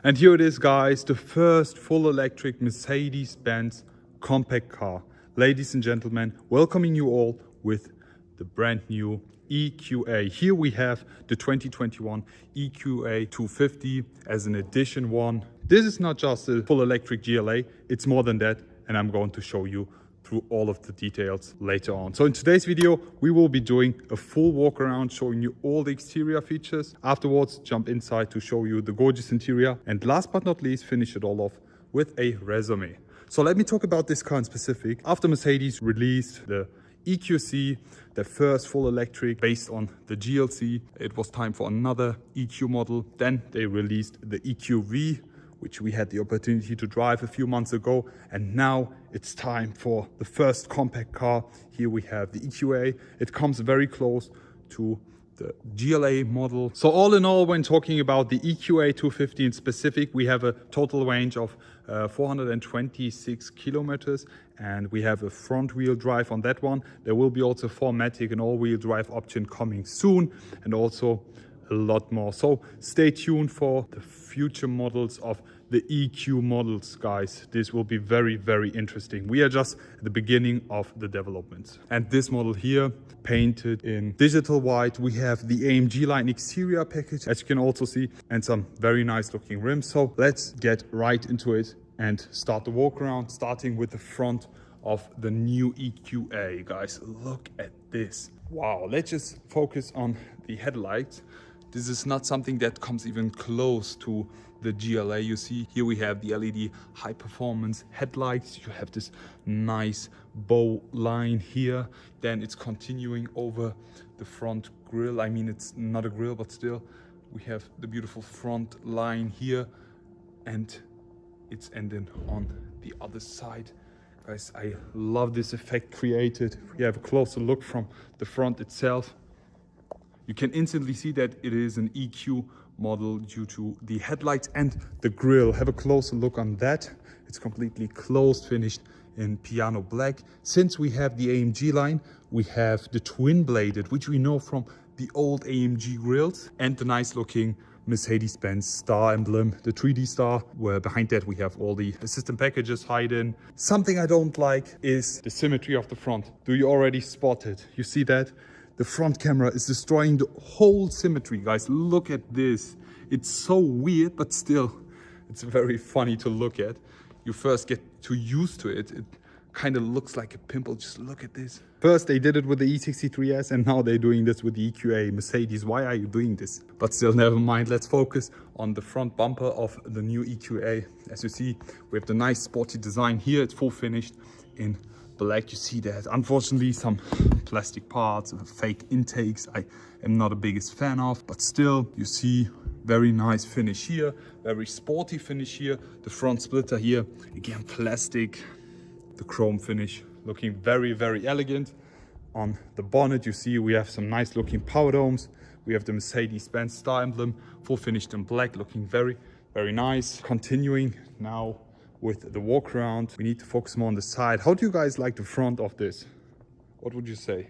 And here it is, guys, the first full electric Mercedes-Benz compact car. Ladies and gentlemen, welcoming you all with the brand new EQA. Here we have the 2021 EQA 250 as an edition one. This is not just a full electric GLA, it's more than that, and I'm going to show you through all of the details later on. So in today's video, we will be doing a full walk around, showing you all the exterior features. Afterwards, jump inside to show you the gorgeous interior. And last but not least, finish it all off with a resume. So let me talk about this car in specific. After Mercedes released the EQC, the first full electric based on the GLC, it was time for another EQ model. Then they released the EQV, which we had the opportunity to drive a few months ago. And now it's time for the first compact car. Here we have the EQA. It comes very close to the GLA model. So all in all, when talking about the EQA 250 in specific, we have a total range of 426 kilometers, and we have a front wheel drive on that one. There will be also 4MATIC and all-wheel drive option coming soon, and also a lot more. So stay tuned for the future models of the EQ models, guys. This will be very, very interesting. We are just at the beginning of the developments. And this model here, painted in digital white. We have the AMG line exterior package, as you can also see, and some very nice looking rims. So let's get right into it and start the walk around, starting with the front of the new EQA. Guys, look at this. Wow, let's just focus on the headlights. This is not something that comes even close to the GLA. You see here we have the LED high performance headlights. You have this nice bow line here. Then it's continuing over the front grille. I mean, it's not a grille, but still we have the beautiful front line here, and it's ending on the other side. Guys, I love this effect created. We have a closer look from the front itself. You can instantly see that it is an EQ model due to the headlights and the grille. Have a closer look on that. It's completely closed, finished in piano black. Since we have the AMG line, we have the twin bladed, which we know from the old AMG grills, and the nice looking Mercedes-Benz star emblem, the 3D star, where behind that we have all the assistant packages hidden. Something I don't like is the symmetry of the front. Do you already spot it? You see that? The front camera is destroying the whole symmetry, guys. Look at this. It's so weird, but still, it's very funny to look at. You first get too used to it. It kind of looks like a pimple. Just look at this. First, they did it with the E63S, and now they're doing this with the EQA. Mercedes, why are you doing this? But still, never mind. Let's focus on the front bumper of the new EQA. As you see, we have the nice sporty design here. It's full finished in black. You see that. Unfortunately, some plastic parts, fake intakes, I am not the biggest fan of, but still, you see very nice finish here, very sporty finish here. The front splitter here, again plastic. The chrome finish looking very, very elegant. On the bonnet, you see we have some nice looking power domes. We have the Mercedes-Benz star emblem, full finished in black, looking very, very nice. Continuing now with the walk around, we need to focus more on the side. How do you guys like the front of this? What would you say?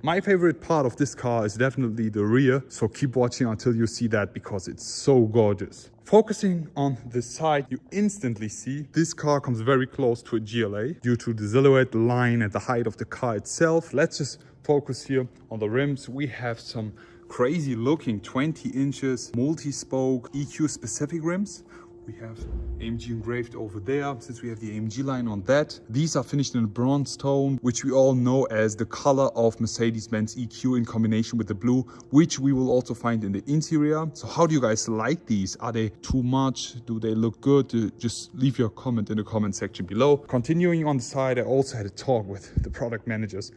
My favorite part of this car is definitely the rear, so keep watching until you see that, because it's so gorgeous. Focusing on the side, you instantly see this car comes very close to a GLA due to the silhouette, the line, and the height of the car itself. Let's just focus here on the rims. We have some crazy looking 20 inches multi-spoke EQ specific rims. We have AMG engraved over there, since we have the AMG line on that. These are finished in a bronze tone, which we all know as the color of Mercedes-Benz EQ in combination with the blue, which we will also find in the interior. So how do you guys like these? Are they too much? Do they look good? Just leave your comment in the comment section below. Continuing on the side, I also had a talk with the product managers.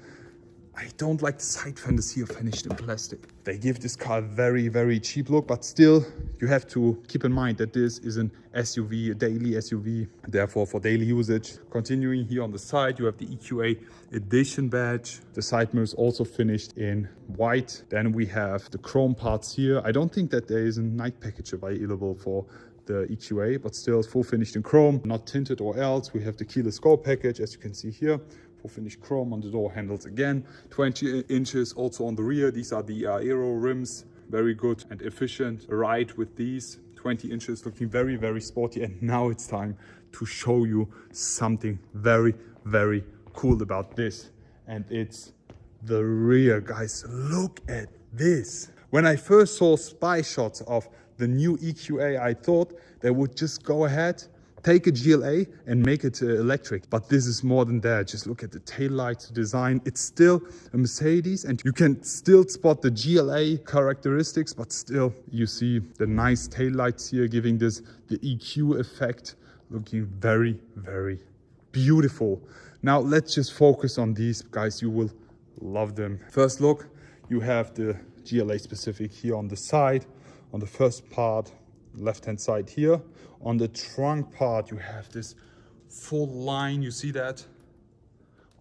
I don't like the side fenders here finished in plastic. They give this car a very, very cheap look, but still you have to keep in mind that this is an SUV, a daily SUV, therefore for daily usage. Continuing here on the side, you have the EQA edition badge. The side mirrors also finished in white. Then we have the chrome parts here. I don't think that there is a night package available for the EQA, but still full finished in chrome, not tinted or else. We have the keyless go package, as you can see here. Full finished chrome on the door handles again. 20 inches also on the rear. These are the aero rims. Very good and efficient ride with these. 20 inches, looking very, very sporty. And now it's time to show you something very, very cool about this. And it's the rear, guys. Look at this. When I first saw spy shots of the new EQA, I thought they would just go ahead, take a GLA and make it electric. But this is more than that. Just look at the taillights design. It's still a Mercedes and you can still spot the GLA characteristics, but still you see the nice taillights here giving this the EQ effect, looking very, very beautiful. Now let's just focus on these guys. You will love them. First look, you have the GLA specific here on the side, on the first part, left hand side here. On the trunk part you have this full line, you see that,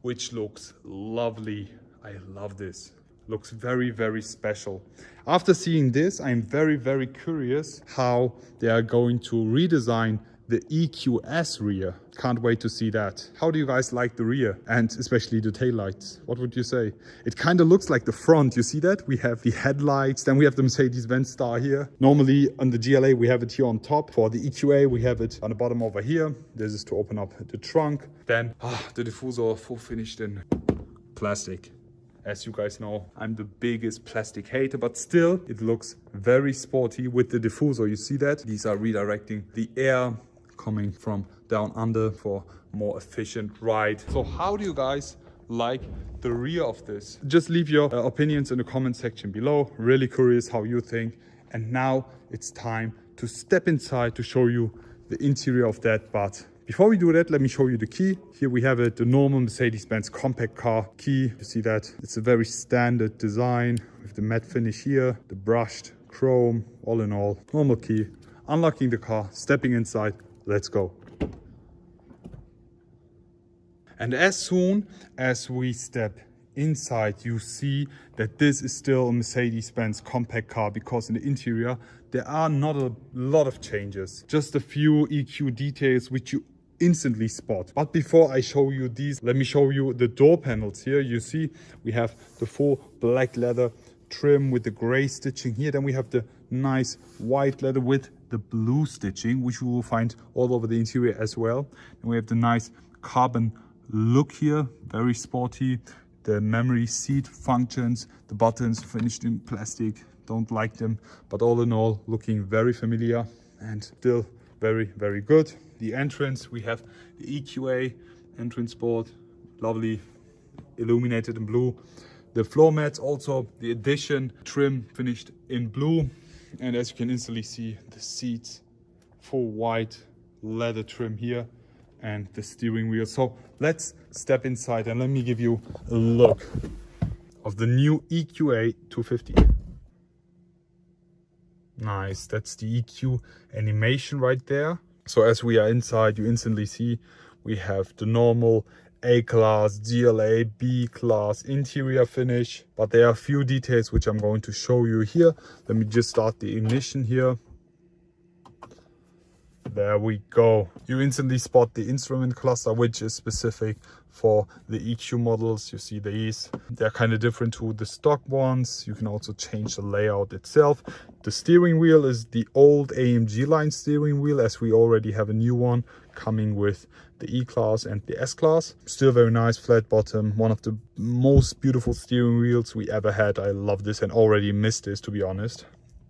which looks lovely. I love this. Looks very, very special. After seeing this, I'm very, very curious how they are going to redesign the EQS rear. Can't wait to see that. How do you guys like the rear and especially the taillights? What would you say? It kind of looks like the front. You see that? We have the headlights, then we have the Mercedes-Benz star here. Normally on the GLA we have it here on top. For the EQA we have it on the bottom over here. This is to open up the trunk. Then the diffuser full finished in plastic. As you guys know, I'm the biggest plastic hater, but still it looks very sporty with the diffuser. You see that? These are redirecting the air coming from down under for more efficient ride. So how do you guys like the rear of this? Just leave your opinions in the comment section below. Really curious how you think. And now it's time to step inside to show you the interior of that. But before we do that, let me show you the key. Here we have it, the normal Mercedes-Benz compact car key. You see that? It's a very standard design with the matte finish here, the brushed chrome, all in all, normal key. Unlocking the car, stepping inside, let's go. And as soon as we step inside, you see that this is still a Mercedes-Benz compact car, because in the interior there are not a lot of changes, just a few EQ details which you instantly spot. But before I show you these, let me show you the door panels here. You see we have the full black leather trim with the gray stitching here. Then we have the nice white leather with the blue stitching, which you will find all over the interior as well. And we have the nice carbon look here, very sporty. The memory seat functions, the buttons finished in plastic, don't like them, but all in all looking very familiar and still very, very good. The entrance, we have the EQA entrance board, lovely illuminated in blue. The floor mats, also the Edition trim finished in blue. And as you can instantly see, the seats, full white leather trim here, and the steering wheel. So let's step inside and let me give you a look of the new EQA 250. Nice, that's the EQ animation right there. So as we are inside, you instantly see we have the normal A-Class, GLA, B-Class interior finish, but there are a few details which I'm going to show you here. Let me just start the ignition here. There we go. You instantly spot the instrument cluster, which is specific for the EQ models. You see these. They're kind of different to the stock ones. You can also change the layout itself. The steering wheel is the old AMG line steering wheel, as we already have a new one coming with the E-Class and the S-Class. Still very nice, flat bottom. One of the most beautiful steering wheels we ever had. I love this and already missed this, to be honest.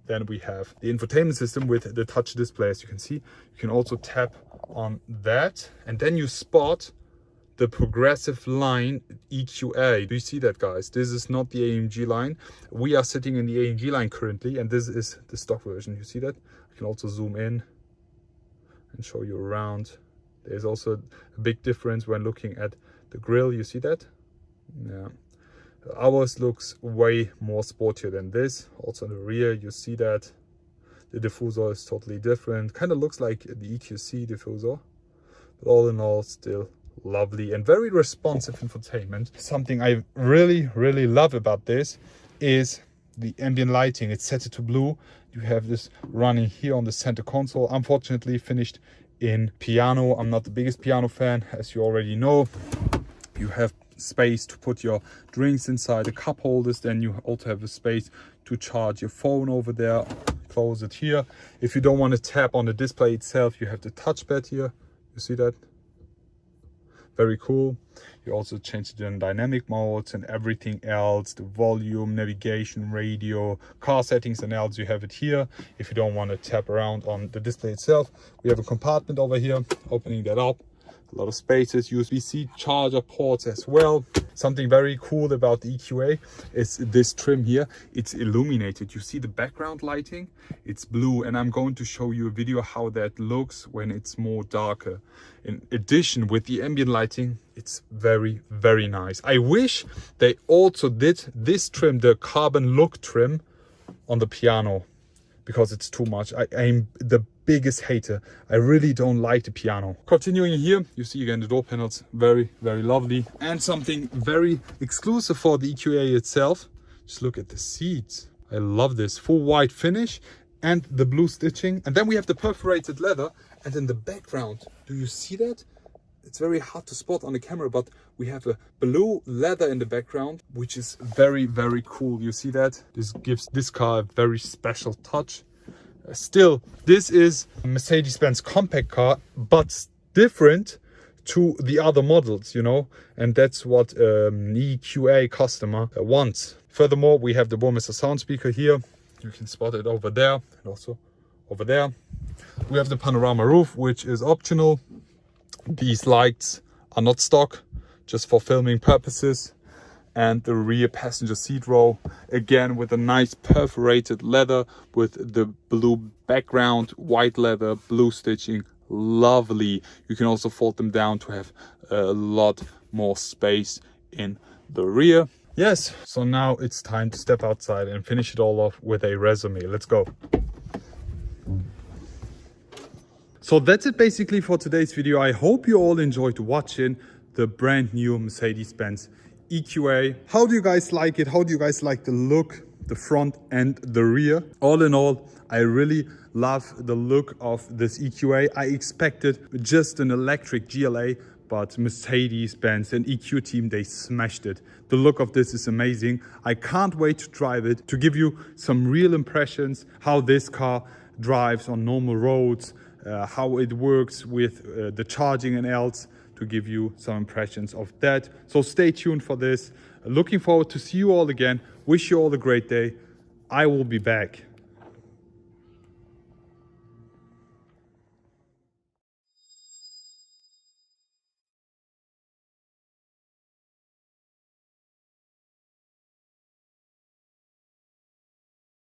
Then we have the infotainment system with the touch display. As you can see, you can also tap on that, and then you spot the progressive line EQA. Do you see that, guys? This is not the AMG line. We are sitting in the AMG line currently, and this is the stock version. You see that? I can also zoom in and show you around. There's also a big difference when looking at the grille. You see that? Yeah. Ours looks way more sportier than this. Also in the rear, you see that the diffuser is totally different. Kind of looks like the EQC diffuser, but all in all, still lovely and very responsive infotainment. Something I really, really love about this is the ambient lighting. It's set to blue. You have this running here on the center console. Unfortunately, finished in piano. I'm not the biggest piano fan, as you already know. You have space to put your drinks inside the cup holders. Then you also have a space to charge your phone over there. close it here. If you don't want to tap on the display itself, you have the touchpad here. You see that? Very cool. You also change the dynamic modes and everything else, the volume, navigation, radio, car settings and else, you have it here. If you don't want to tap around on the display itself, we have a compartment over here, opening that up. A lot of spaces, USB-C charger ports as well. Something very cool about the EQA is this trim here. It's illuminated. You see the background lighting? It's blue, and I'm going to show you a video how that looks when it's more darker. In addition, with the ambient lighting, it's very, very nice. I wish they also did this trim, the carbon look trim, on the piano, because it's too much. I'm the biggest hater. I really don't like the piano. Continuing here, you see again the door panels, very, very lovely. And something very exclusive for the EQA itself. Just look at the seats. I love this full white finish and the blue stitching. And then we have the perforated leather. And in the background, do you see that? It's very hard to spot on the camera, but we have a blue leather in the background, which is very, very cool. You see that? This gives this car a very special touch. Still, this is a Mercedes-Benz compact car, but different to the other models, you know, and that's what an EQA customer wants. Furthermore, we have the Burmester sound speaker here. You can spot it over there and also over there. We have the panorama roof, which is optional. These lights are not stock, just for filming purposes. And the rear passenger seat row, again with a nice perforated leather with the blue background, white leather, blue stitching, lovely. You can also fold them down to have a lot more space in the rear. Yes, so now it's time to step outside and finish it all off with a resume. Let's go. So that's it basically for today's video. I hope you all enjoyed watching the brand new Mercedes-Benz EQA. How do you guys like it? How do you guys like the look, the front and the rear? All in all, I really love the look of this EQA. I expected just an electric GLA, but Mercedes-Benz and EQ team, they smashed it. The look of this is amazing. I can't wait to drive it, to give you some real impressions, how this car drives on normal roads, how it works with the charging and else, to give you some impressions of that. So stay tuned for this. Looking forward to see you all again. Wish you all a great day. I will be back.